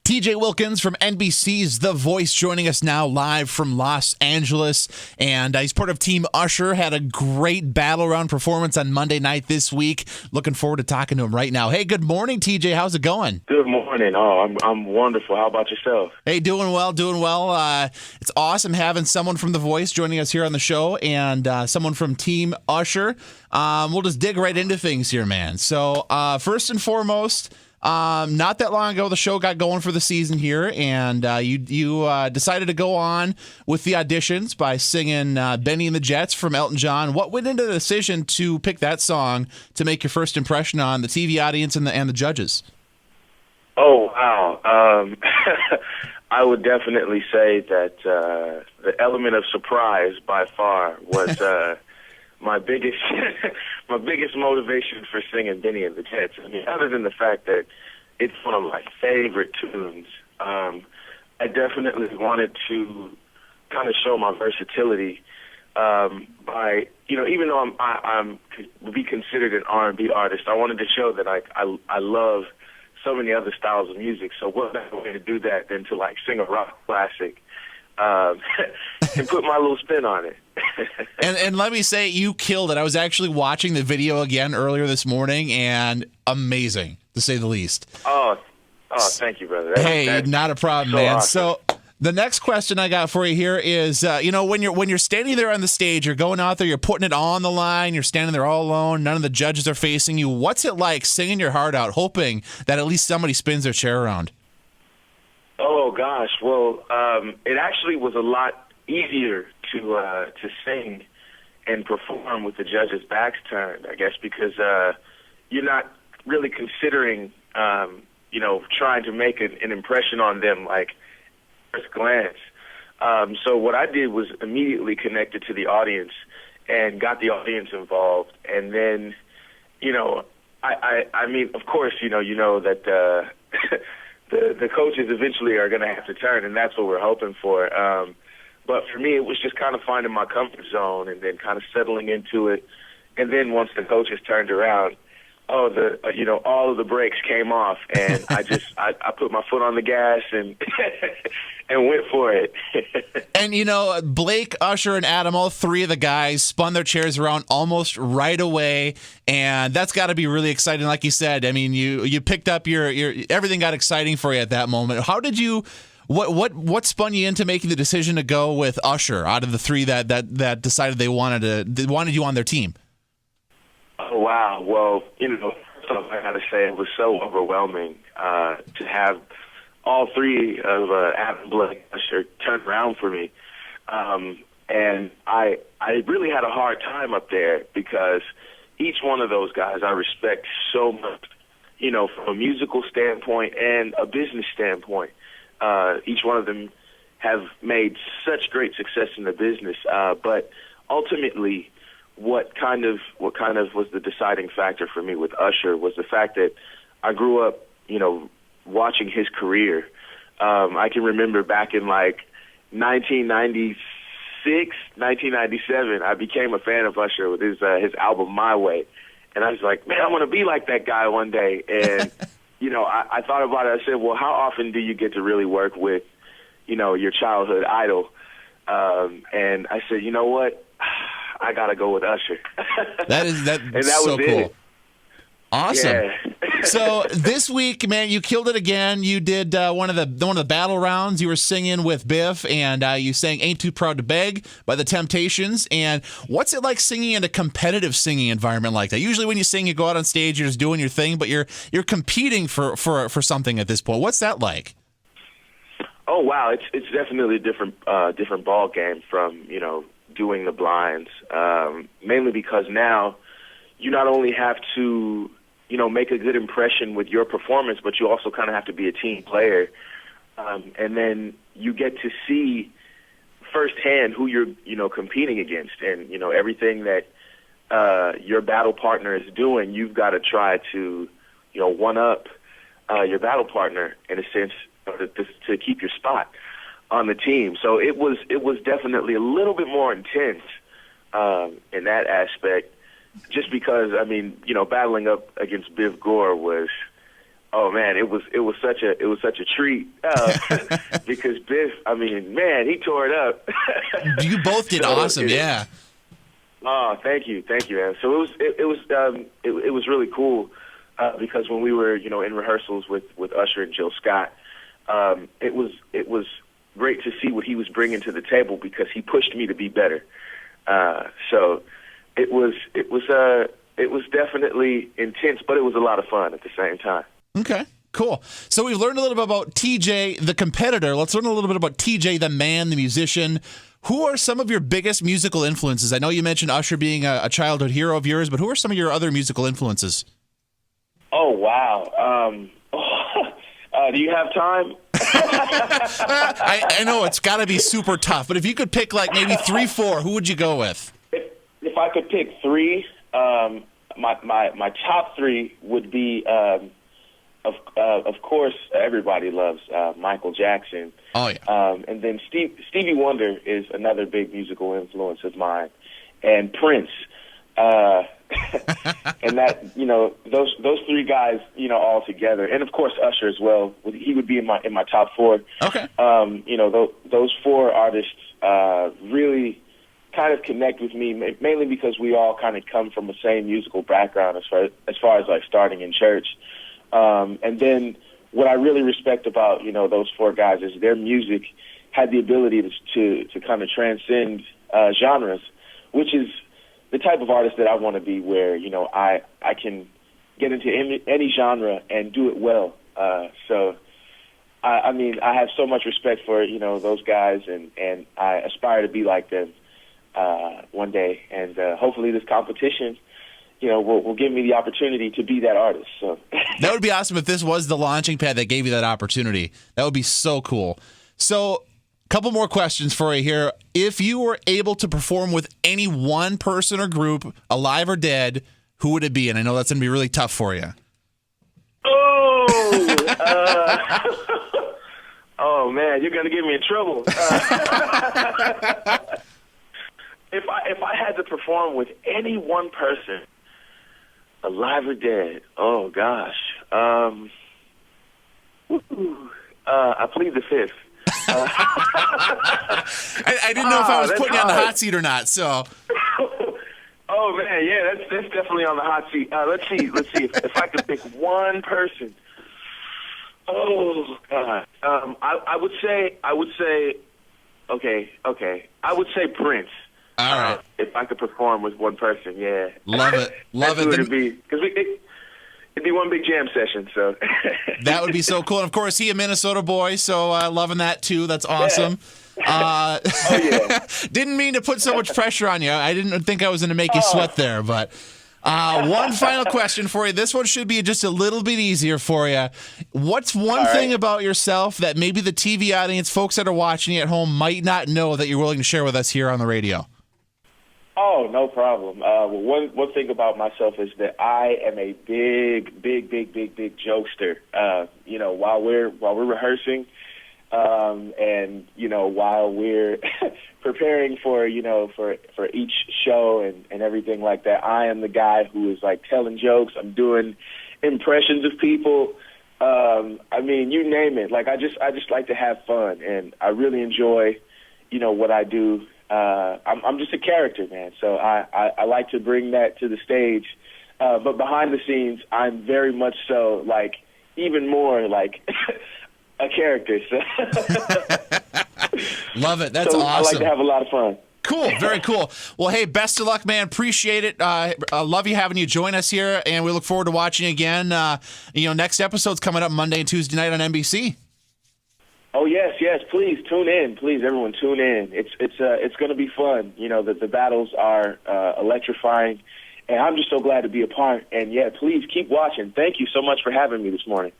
TJ Wilkins from NBC's The Voice joining us now live from Los Angeles. And he's part of Team Usher. Had a great battle round performance on Monday night this week. Looking forward to talking to him right now. Hey, good morning, TJ. How's it going? Good morning. Oh, I'm wonderful. How about yourself? Hey, doing well. It's awesome having someone from The Voice joining us here on the show and someone from Team Usher. We'll just dig right into things here, man. So first and foremost, not that long ago, the show got going for the season here, and you decided to go on with the auditions by singing Benny and the Jets from Elton John. What went into the decision to pick that song to make your first impression on the TV audience and the judges? Oh, wow. I would definitely say that the element of surprise by far was my biggest motivation for singing Benny and the Jets. I mean, other than the fact that it's one of my favorite tunes, I definitely wanted to kind of show my versatility by, even though I'm would be considered an R&B artist, I wanted to show that I love so many other styles of music. So what better way to do that than to sing a rock classic and put my little spin on it. and let me say, you killed it. I was actually watching the video again earlier this morning, and amazing, to say the least. Oh, thank you, brother. That's not a problem, so man. Awesome. So the next question I got for you here is, when you're standing there on the stage, you're going out there, you're putting it all on the line, you're standing there all alone, none of the judges are facing you. What's it like singing your heart out, hoping that at least somebody spins their chair around? Oh gosh, well, it actually was a lot easier to sing and perform with the judges' backs turned, I guess, because you're not really considering, trying to make an impression on them first glance. So what I did was immediately connected to the audience and got the audience involved, and then, I mean, of course, you know that. The coaches eventually are going to have to turn, and that's what we're hoping for. But for me, it was just kind of finding my comfort zone and then kind of settling into it. And then once the coaches turned around, all of the brakes came off, and I put my foot on the gas and and went for it. And Blake, Usher, and Adam, all three of the guys spun their chairs around almost right away, and that's got to be really exciting. Like you said, I mean, you picked up your everything got exciting for you at that moment. How did you? What spun you into making the decision to go with Usher out of the three that decided they wanted you on their team? Oh, wow. Well, first off, I got to say it was so overwhelming to have all three of Adam, Blake, Usher turn around for me. And I really had a hard time up there because each one of those guys I respect so much, from a musical standpoint and a business standpoint. Each one of them have made such great success in the business. But ultimately, what kind of was the deciding factor for me with Usher was the fact that I grew up, watching his career. I can remember back in 1996, 1997, I became a fan of Usher with his album My Way. And I was like, man, I want to be like that guy one day. And, I thought about it. I said, well, how often do you get to really work with, your childhood idol? And I said, you know what? I got to go with Usher. That so cool. It. Awesome. Yeah. So this week, man, you killed it again. You did one of the battle rounds. You were singing with Biff, and you sang "Ain't Too Proud to Beg" by the Temptations. And what's it like singing in a competitive singing environment like that? Usually, when you sing, you go out on stage, you're just doing your thing, but you're competing for something at this point. What's that like? Oh wow, it's definitely a different ball game from doing the blinds. Mainly because now you not only have to make a good impression with your performance, but you also kind of have to be a team player. And then you get to see firsthand who you're, competing against, and, everything that your battle partner is doing, you've got to try to, one up your battle partner in a sense to keep your spot on the team. So it was definitely a little bit more intense in that aspect. Just because, battling up against Biff Gore was, Oh man, it was such a treat because Biff, I mean, man, he tore it up. You both did awesome, yeah. Oh, thank you, man. So it was really cool because when we were, you know, in rehearsals with Usher and Jill Scott, it was great to see what he was bringing to the table because he pushed me to be better. So it was definitely intense, but it was a lot of fun at the same time. Okay, cool. So we've learned a little bit about TJ, the competitor. Let's learn a little bit about TJ, the man, the musician. Who are some of your biggest musical influences? I know you mentioned Usher being a childhood hero of yours, but who are some of your other musical influences? Oh, wow. Do you have time? I know it's got to be super tough, but if you could pick like maybe 3, 4, who would you go with? If I could pick 3, my top 3 would be, of course, everybody loves Michael Jackson. Oh yeah. And then Stevie Wonder is another big musical influence of mine, and Prince. And that, you know, those 3 guys, you know, all together, and of course Usher as well. He would be in my top 4. Okay. You know, those 4 artists really kind of connect with me, mainly because we all kind of come from the same musical background as far as like starting in church. And then what I really respect about, you know, those 4 guys is their music had the ability to kind of transcend genres, which is the type of artist that I want to be, where, you know, I can get into any genre and do it well. So, I mean, I have so much respect for, you know, those guys, and I aspire to be like them one day. And hopefully this competition, you know, will give me the opportunity to be that artist. So that would be awesome if this was the launching pad that gave you that opportunity. That would be so cool. So a couple more questions for you here. If you were able to perform with any one person or group, alive or dead, who would it be? And I know that's going to be really tough for you. Oh, man, you're going to get me in trouble. If I had to perform with any one person, alive or dead, oh gosh, I plead the fifth. I didn't know if I was putting you on the hot seat or not. So. Oh man, yeah, that's definitely on the hot seat. Let's see if I could pick one person. Oh God, I would say, okay, I would say Prince. All right. If I could perform with one person, yeah. Love it. Love it. It'd be, because it'd be one big jam session. So that would be so cool. And of course, he a Minnesota boy, so loving that too. That's awesome. Yeah. Oh yeah. Didn't mean to put so much pressure on you. I didn't think I was going to make you sweat there, but. One final question for you. This one should be just a little bit easier for you. What's one thing about yourself that maybe the TV audience, folks that are watching you at home, might not know that you're willing to share with us here on the radio? Oh, no problem. Well, one thing about myself is that I am a big jokester. You know, while we're rehearsing, and you know, while we're preparing for, you know, for each show and everything like that, I am the guy who is like telling jokes. I'm doing impressions of people. I mean, you name it. Like I just like to have fun, and I really enjoy, you know, what I do. I'm just a character, man. So I like to bring that to the stage. But behind the scenes, I'm very much so, like, even more like a character. So. Love it. That's so awesome. I like to have a lot of fun. Cool. Very cool. Well, hey, best of luck, man. Appreciate it. Love you having you join us here, and we look forward to watching you again. You know, next episode's coming up Monday and Tuesday night on NBC. Oh yes, please tune in. Please, everyone, tune in. It's going to be fun. You know, the battles are electrifying, and I'm just so glad to be a part. And yeah, please keep watching. Thank you so much for having me this morning.